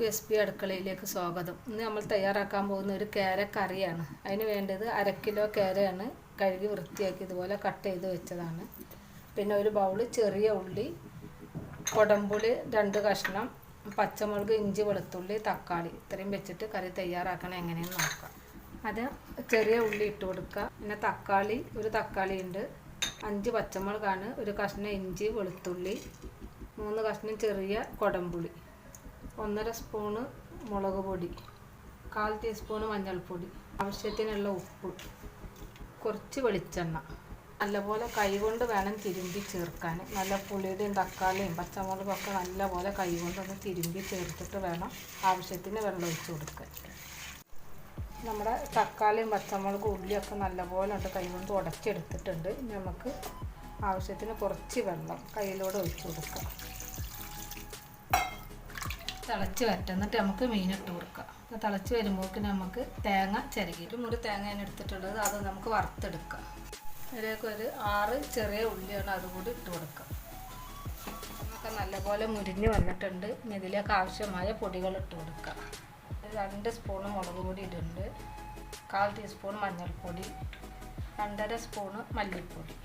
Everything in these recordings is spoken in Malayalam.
എല്ലാവർക്കും SP അടുക്കളയിലേക്ക് സ്വാഗതം. ഇന്ന് നമ്മൾ തയ്യാറാക്കാൻ പോകുന്ന ഒരു കേര കറിയാണ്. അതിന് വേണ്ടത് 1/2 കിലോ കേരയാണ്. കഴുകി വൃത്തിയാക്കി ഇതുപോലെ കട്ട് ചെയ്ത് വെച്ചതാണ്. പിന്നെ ഒരു ബൗൾ ചെറിയ ഉള്ളി, കൊടമ്പുളി 2 കഷ്ണം, പച്ചമുളക്, ഇഞ്ചി, വെളുത്തുള്ളി, തക്കാളി ഇത്രയും വെച്ചിട്ട് കറി തയ്യാറാക്കണം എങ്ങനെയെന്ന് നോക്കാം. അത് ചെറിയ ഉള്ളി ഇട്ട് കൊടുക്കുക. പിന്നെ തക്കാളി, ഒരു തക്കാളി ഉണ്ട്, 5 പച്ചമുളകാണ്, ഒരു കഷ്ണം ഇഞ്ചി, വെളുത്തുള്ളി, 3 കഷ്ണം ചെറിയ കൊടമ്പുളി, 1.5 സ്പൂണ് മുളക് പൊടി, 1/4 ടീസ്പൂണ് മഞ്ഞൾപ്പൊടി, ആവശ്യത്തിനുള്ള ഉപ്പ്, കുറച്ച് വെളിച്ചെണ്ണ. നല്ലപോലെ കൈകൊണ്ട് വേണം തിരുമ്പി ചേർക്കാൻ. നല്ല പുളിയുടെയും തക്കാളിയും പച്ചമുളകൊക്കെ നല്ലപോലെ കൈകൊണ്ടൊന്ന് തിരുമ്പി ചേർത്തിട്ട് വേണം ആവശ്യത്തിന് വെള്ളം ഒഴിച്ച് കൊടുക്കാൻ. നമ്മുടെ തക്കാളിയും പച്ചമുളകും ഉള്ളിയൊക്കെ നല്ലപോലെ ഉണ്ട് കൈകൊണ്ട് ഉടച്ചെടുത്തിട്ടുണ്ട്. നമുക്ക് ആവശ്യത്തിന് കുറച്ച് വെള്ളം കയ്യിലൂടെ ഒഴിച്ച് കൊടുക്കാം. തിളച്ച് വരട്ടെ, എന്നിട്ട് നമുക്ക് മീനിട്ട് കൊടുക്കാം. അപ്പോൾ തിളച്ച് വരുമ്പോഴേക്ക് നമുക്ക് തേങ്ങ ചിരകിയിട്ട് 1 തേങ്ങയാണ് എടുത്തിട്ടുള്ളത്. അത് നമുക്ക് വറുത്തെടുക്കാം. അതിലേക്ക് ഒരു 6 ചെറിയ ഉള്ളിയാണ്, അതുകൂടി ഇട്ട് കൊടുക്കാം. നമുക്ക് നല്ലപോലെ മുരിഞ്ഞ് വന്നിട്ടുണ്ട്. ഇതിലേക്ക് ആവശ്യമായ പൊടികൾ ഇട്ട് കൊടുക്കാം. 2 സ്പൂണ് മുളക് പൊടി ഇടുന്നുണ്ട്, 1/4 ടീസ്പൂൺ മഞ്ഞൾപ്പൊടി, 2.5 സ്പൂണ് മല്ലിപ്പൊടി.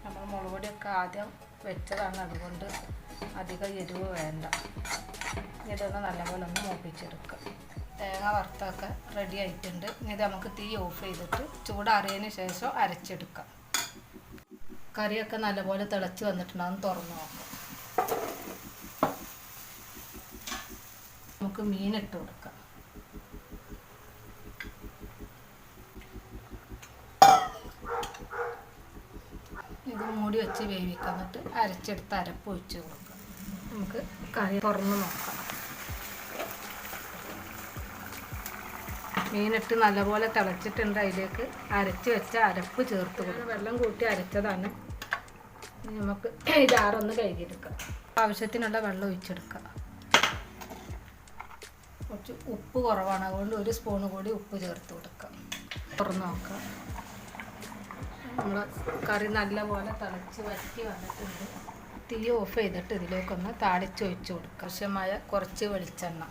നമ്മൾ മുളക് പൊടിയൊക്കെ ആദ്യം വെച്ചതാണ്, അതുകൊണ്ട് അധികം എരിവ് വേണ്ട. ഇതൊന്ന് നല്ലപോലെ ഒന്ന് മൂപ്പിച്ചെടുക്കുക. തേങ്ങ വറുത്തൊക്കെ റെഡി ആയിട്ടുണ്ട്. ഇത് നമുക്ക് തീ ഓഫ് ചെയ്തിട്ട് ചൂടാറിയതിന് ശേഷം അരച്ചെടുക്കാം. കറിയൊക്കെ നല്ലപോലെ തിളച്ച് വന്നിട്ടുണ്ടാകും, തുറന്ന് നോക്കാം. നമുക്ക് മീനിട്ട് കൊടുക്കാം. ഇത് മൂടി വെച്ച് വേവിക്കാം. എന്നിട്ട് അരച്ചെടുത്ത് അരപ്പ് ഒഴിച്ച് കൊടുക്കാം. നമുക്ക് കറി തുറന്ന് നോക്കാം. മീനിട്ട് നല്ലപോലെ തിളച്ചിട്ടുണ്ട്. അതിലേക്ക് അരച്ച് വെച്ച അരപ്പ് ചേർത്ത് കൊടുക്കുക. വെള്ളം കൂട്ടി അരച്ചതാണ്. നമുക്ക് ജാറൊന്ന് കഴുകിയെടുക്കാം. ആവശ്യത്തിനുള്ള വെള്ളം ഒഴിച്ചെടുക്കാം. കുറച്ച് ഉപ്പ് കുറവാണ്, അതുകൊണ്ട് 1 സ്പൂൺ കൂടി ഉപ്പ് ചേർത്ത് കൊടുക്കാം. തുറന്ന് നോക്കാം. നമ്മുടെ കറി നല്ലപോലെ തിളച്ച് വറ്റി വന്നിട്ടുണ്ട്. തീ ഓഫ് ചെയ്തിട്ട് ഇതിലേക്കൊന്ന് താളിച്ച് ഒഴിച്ച് കൊടുക്കുക. ആവശ്യമായ കുറച്ച് വെളിച്ചെണ്ണ.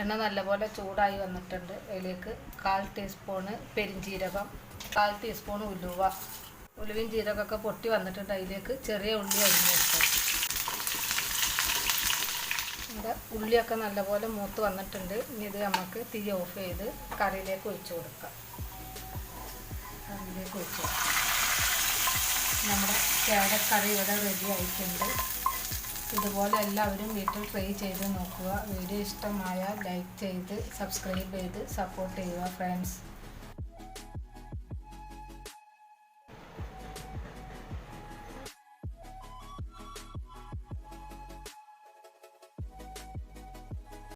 എണ്ണ നല്ലപോലെ ചൂടായി വന്നിട്ടുണ്ട്. അതിലേക്ക് 1/4 ടീസ്പൂണ് പെരിഞ്ജീരകം, 1/4 ടീസ്പൂൺ ഉലുവ, ഉലുവയും ജീരകമൊക്കെ പൊട്ടി വന്നിട്ടുണ്ട്. അതിലേക്ക് ചെറിയ ഉള്ളി അരിഞ്ഞ് വെക്കുക. ഇവിടെ ഉള്ളിയൊക്കെ നല്ലപോലെ മൂത്ത് വന്നിട്ടുണ്ട്. ഇനി ഇത് നമുക്ക് തീ ഓഫ് ചെയ്ത് കറിയിലേക്ക് ഒഴിച്ച് കൊടുക്കാം. കറിയിലേക്ക് ഒഴിച്ച് കൊടുക്കാം. നമ്മുടെ കേരക്കറി ഇവിടെ റെഡി ആയിട്ടുണ്ട്. ഇതുപോലെ എല്ലാവരും വീട്ടിൽ ട്രൈ ചെയ്ത് നോക്കുക. വീഡിയോ ഇഷ്ടമായാൽ ലൈക്ക് ചെയ്ത് സബ്സ്ക്രൈബ് ചെയ്ത് സപ്പോർട്ട് ചെയ്യുക ഫ്രണ്ട്സ്.